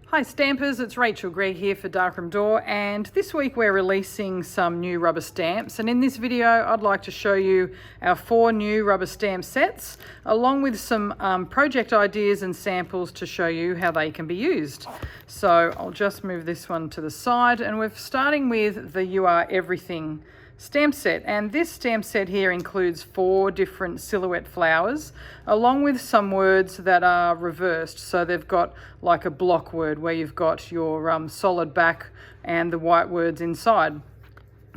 Hi Stampers, it's Rachel Greig here for Darkroom Door, and this week we're releasing some new rubber stamps, and in this video I'd like to show you our 4 new rubber stamp sets along with some project ideas and samples to show you how they can be used. So I'll just move this one to the side, and we're starting with the You Are Everything stamp set, and this stamp set here includes 4 different silhouette flowers along with some words that are reversed. So they've got like a block word where you've got your solid back and the white words inside.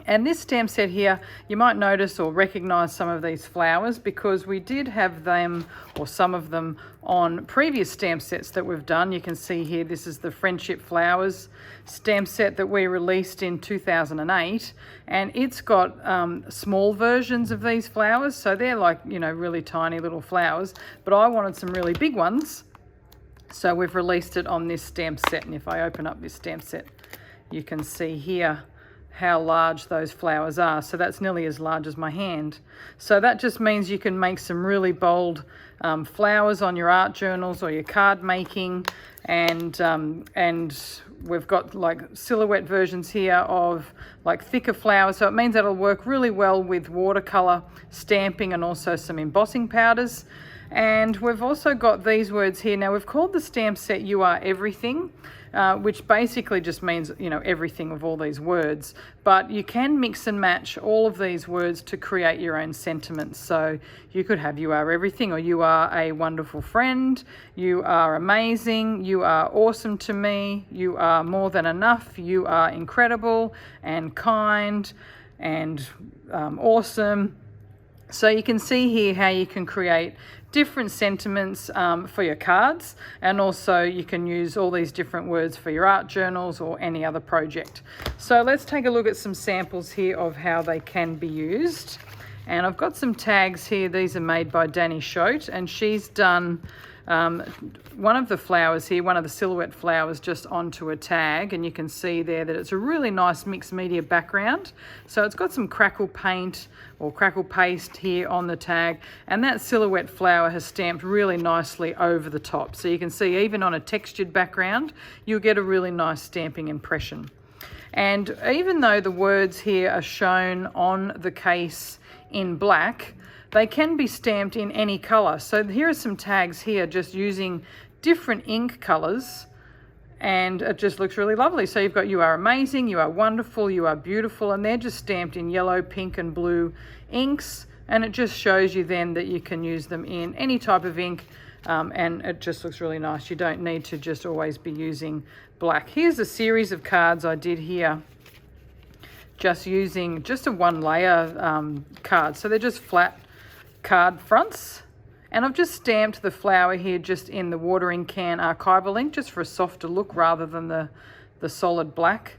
And this stamp set here, you might notice or recognize some of these flowers because we did have them, or some of them, on previous stamp sets that we've done. You can see here, this is the Friendship Flowers stamp set that we released in 2008, and it's got small versions of these flowers, so they're like, you know, really tiny little flowers, but I wanted some really big ones, so we've released it on this stamp set. And if I open up this stamp set, you can see here how large those flowers are. So that's nearly as large as my hand. So that just means you can make some really bold flowers on your art journals or your card making, and we've got like silhouette versions here of like thicker flowers, so it means that it'll work really well with watercolor stamping and also some embossing powders. And we've also got these words here. Now we've called the stamp set You Are Everything, which basically just means, you know, everything of all these words, but you can mix and match all of these words to create your own sentiments. So you could have You Are Everything, or You Are a Wonderful Friend, You Are Amazing, You Are Awesome to Me, You Are More Than Enough, You Are Incredible and Kind and Awesome. So you can see here how you can create different sentiments for your cards, and also you can use all these different words for your art journals or any other project. So let's take a look at some samples here of how they can be used. And I've got some tags here. These are made by Danny Schote, and she's done one of the flowers here, one of the silhouette flowers, just onto a tag, and you can see there that it's a really nice mixed media background. So it's got some crackle paint or crackle paste here on the tag, and that silhouette flower has stamped really nicely over the top. So you can see even on a textured background you'll get a really nice stamping impression. And even though the words here are shown on the case in black, they can be stamped in any color. So here are some tags here just using different ink colors, and it just looks really lovely. So you've got You Are Amazing, You Are Wonderful, You Are Beautiful, and they're just stamped in yellow, pink and blue inks, and it just shows you then that you can use them in any type of ink, and it just looks really nice. You don't need to just always be using black. Here's a series of cards I did here, just using just a 1 layer card. So they're just flat card fronts, and I've just stamped the flower here just in the watering can archival ink, just for a softer look rather than the solid black.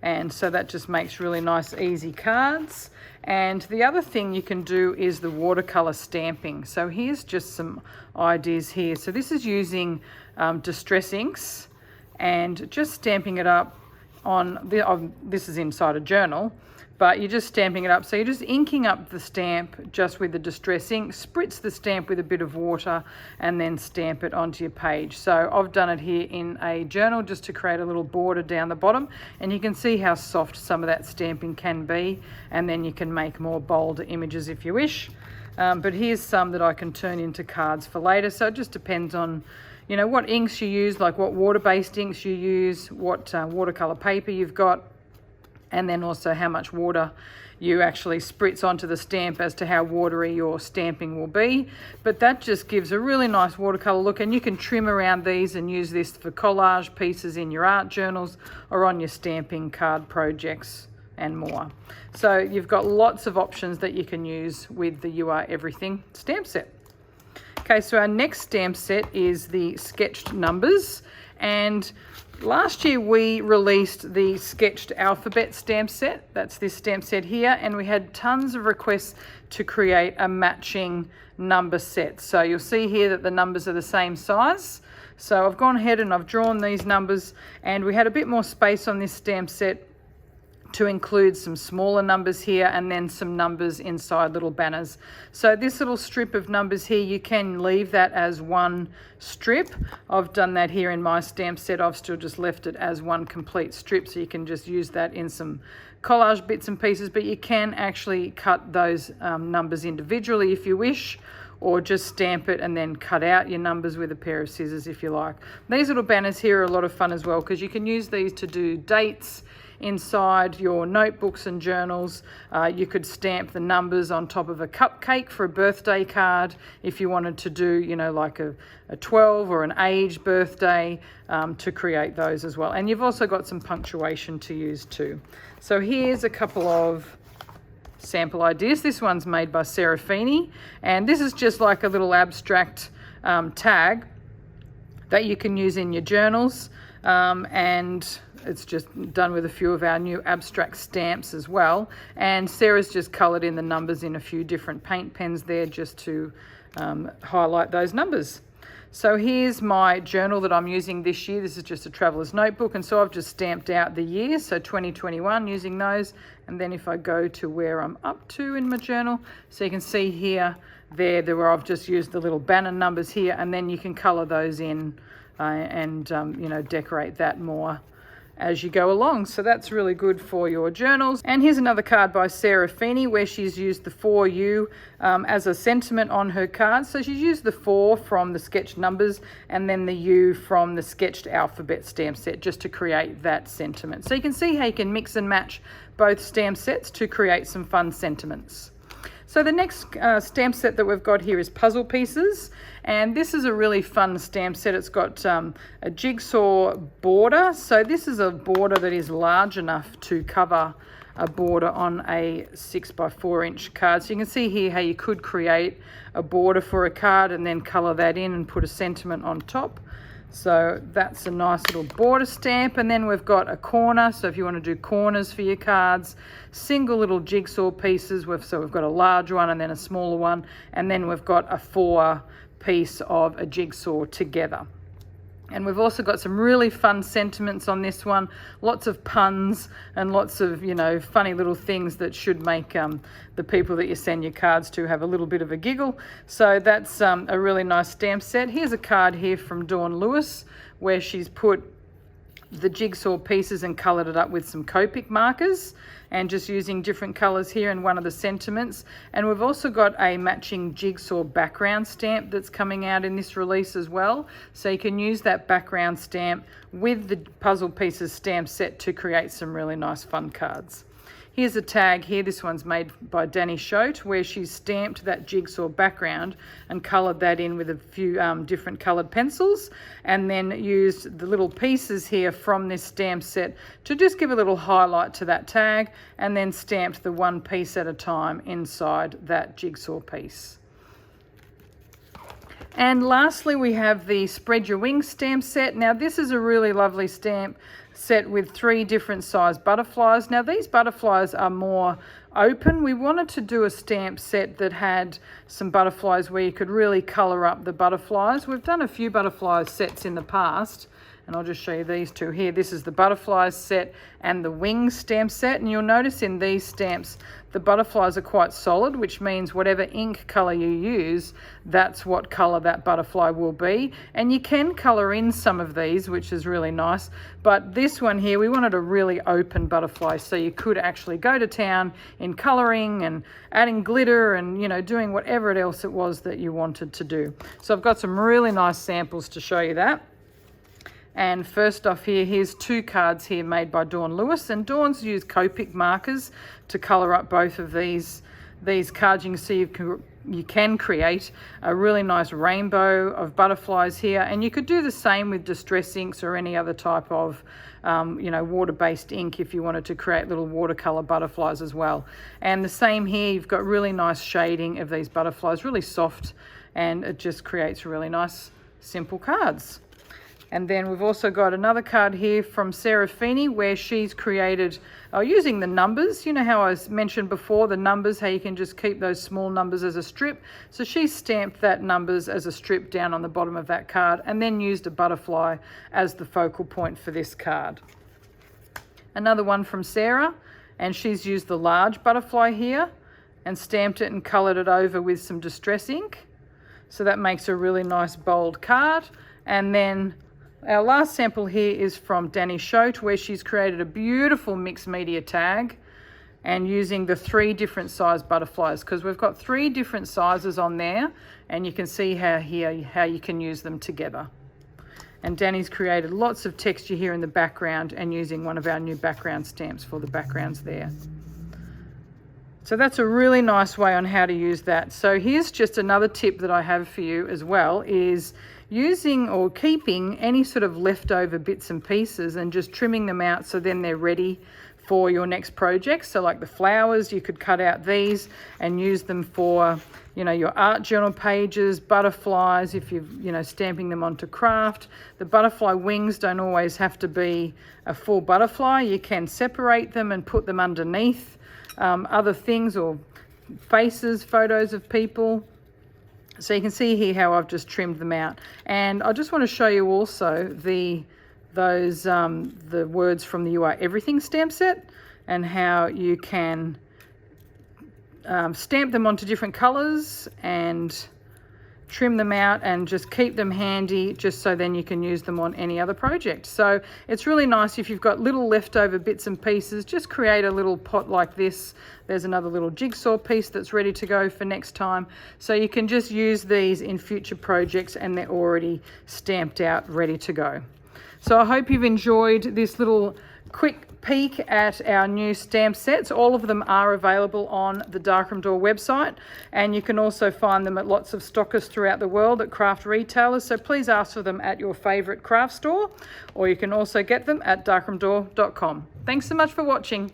And so that just makes really nice easy cards. And the other thing you can do is the watercolor stamping. So here's just some ideas here. So this is using distress inks and just stamping it up on this is inside a journal, but you're just stamping it up. So you're just inking up the stamp just with the distress ink, spritz the stamp with a bit of water, and then stamp it onto your page. So I've done it here in a journal just to create a little border down the bottom, and you can see how soft some of that stamping can be, and then you can make more bolder images if you wish. But here's some that I can turn into cards for later. So it just depends on, you know, what inks you use, like what water-based inks you use, what watercolor paper you've got, and then also how much water you actually spritz onto the stamp as to how watery your stamping will be. But that just gives a really nice watercolor look, and you can trim around these and use this for collage pieces in your art journals or on your stamping card projects and more. So you've got lots of options that you can use with the You Are Everything stamp set. Okay, so our next stamp set is the sketched numbers, and last year we released the sketched alphabet stamp set. That's this stamp set here, and we had tons of requests to create a matching number set. So you'll see here that the numbers are the same size. So I've gone ahead and I've drawn these numbers, and we had a bit more space on this stamp set to include some smaller numbers here and then some numbers inside little banners. So this little strip of numbers here, you can leave that as one strip. I've done that here in my stamp set. I've still just left it as one complete strip, so you can just use that in some collage bits and pieces, but you can actually cut those numbers individually if you wish, or just stamp it and then cut out your numbers with a pair of scissors if you like. These little banners here are a lot of fun as well, because you can use these to do dates inside your notebooks and journals. You could stamp the numbers on top of a cupcake for a birthday card if you wanted to do, you know, like a 12 or an age birthday, to create those as well. And you've also got some punctuation to use too. So here's a couple of sample ideas. This one's made by Serafini, and this is just like a little abstract tag that you can use in your journals, and it's just done with a few of our new abstract stamps as well. And Sarah's just coloured in the numbers in a few different paint pens there just to highlight those numbers. So here's my journal that I'm using this year. This is just a traveller's notebook, and so I've just stamped out the year, so 2021, using those. And then if I go to where I'm up to in my journal, so you can see here, there where I've just used the little banner numbers here, and then you can colour those in and you know, decorate that more as you go along. So that's really good for your journals. And here's another card by Sarah Feeney where she's used the 4U as a sentiment on her card. So she's used the 4 from the sketched numbers and then the U from the sketched alphabet stamp set just to create that sentiment. So you can see how you can mix and match both stamp sets to create some fun sentiments. So the next stamp set that we've got here is puzzle pieces, and this is a really fun stamp set. It's got a jigsaw border. So this is a border that is large enough to cover a border on a 6x4 inch card. So you can see here how you could create a border for a card and then colour that in and put a sentiment on top. So that's a nice little border stamp. And then we've got a corner. So if you want to do corners for your cards, single little jigsaw pieces. So we've got a large one and then a smaller one. And then we've got a 4 piece of a jigsaw together. And we've also got some really fun sentiments on this one. Lots of puns and lots of, you know, funny little things that should make the people that you send your cards to have a little bit of a giggle. So that's a really nice stamp set. Here's a card here from Dawn Lewis where she's put the jigsaw pieces and coloured it up with some Copic markers and just using different colours here in one of the sentiments. And we've also got a matching jigsaw background stamp that's coming out in this release as well. So you can use that background stamp with the puzzle pieces stamp set to create some really nice fun cards. Here's a tag here. This one's made by Danny Schote where she's stamped that jigsaw background and coloured that in with a few different coloured pencils, and then used the little pieces here from this stamp set to just give a little highlight to that tag, and then stamped the one piece at a time inside that jigsaw piece. And lastly, we have the Spread Your Wings stamp set. Now this is a really lovely stamp set with 3 different size butterflies. Now these butterflies are more open. We wanted to do a stamp set that had some butterflies where you could really colour up the butterflies. We've done a few butterfly sets in the past, and I'll just show you these two here. This is the butterflies set and the wings stamp set, and you'll notice in these stamps the butterflies are quite solid, which means whatever ink colour you use, that's what colour that butterfly will be. And you can colour in some of these, which is really nice, but this one here, we wanted a really open butterfly, so you could actually go to town in colouring and adding glitter and, you know, doing whatever else it was that you wanted to do. So I've got some really nice samples to show you that. And first off here, here's 2 cards here made by Dawn Lewis, and Dawn's used Copic markers to colour up both of these cards. You can see you can create a really nice rainbow of butterflies here, and you could do the same with distress inks or any other type of you know, water-based ink if you wanted to create little watercolour butterflies as well. And the same here, you've got really nice shading of these butterflies, really soft, and it just creates really nice simple cards. And then we've also got another card here from Sarah Feeney where she's created, using the numbers, you know how I mentioned before, the numbers, how you can just keep those small numbers as a strip. So she stamped that numbers as a strip down on the bottom of that card and then used a butterfly as the focal point for this card. Another one from Sarah, and she's used the large butterfly here and stamped it and coloured it over with some distress ink. So that makes a really nice bold card. And then our last sample here is from Danny Schote, where she's created a beautiful mixed media tag and using the 3 different size butterflies, because we've got 3 different sizes on there, and you can see how you can use them together. And Danny's created lots of texture here in the background and using one of our new background stamps for the backgrounds there. So that's a really nice way on how to use that. So here's just another tip that I have for you as well, is using or keeping any sort of leftover bits and pieces and just trimming them out so then they're ready for your next project. So like the flowers, you could cut out these and use them for, you know, your art journal pages, butterflies, if you're, you know, stamping them onto craft. The butterfly wings don't always have to be a full butterfly. You can separate them and put them underneath other things, or faces, photos of people. So you can see here how I've just trimmed them out. And I just want to show you also the words from the You Are Everything stamp set, and how you can stamp them onto different colors and trim them out and just keep them handy, just so then you can use them on any other project. So it's really nice if you've got little leftover bits and pieces, just create a little pot like this. There's another little jigsaw piece that's ready to go for next time. So you can just use these in future projects and they're already stamped out, ready to go. So I hope you've enjoyed this little quick peek at our new stamp sets. All of them are available on the Darkroom Door website, and you can also find them at lots of stockists throughout the world at craft retailers. So please ask for them at your favourite craft store, or you can also get them at darkroomdoor.com. Thanks so much for watching.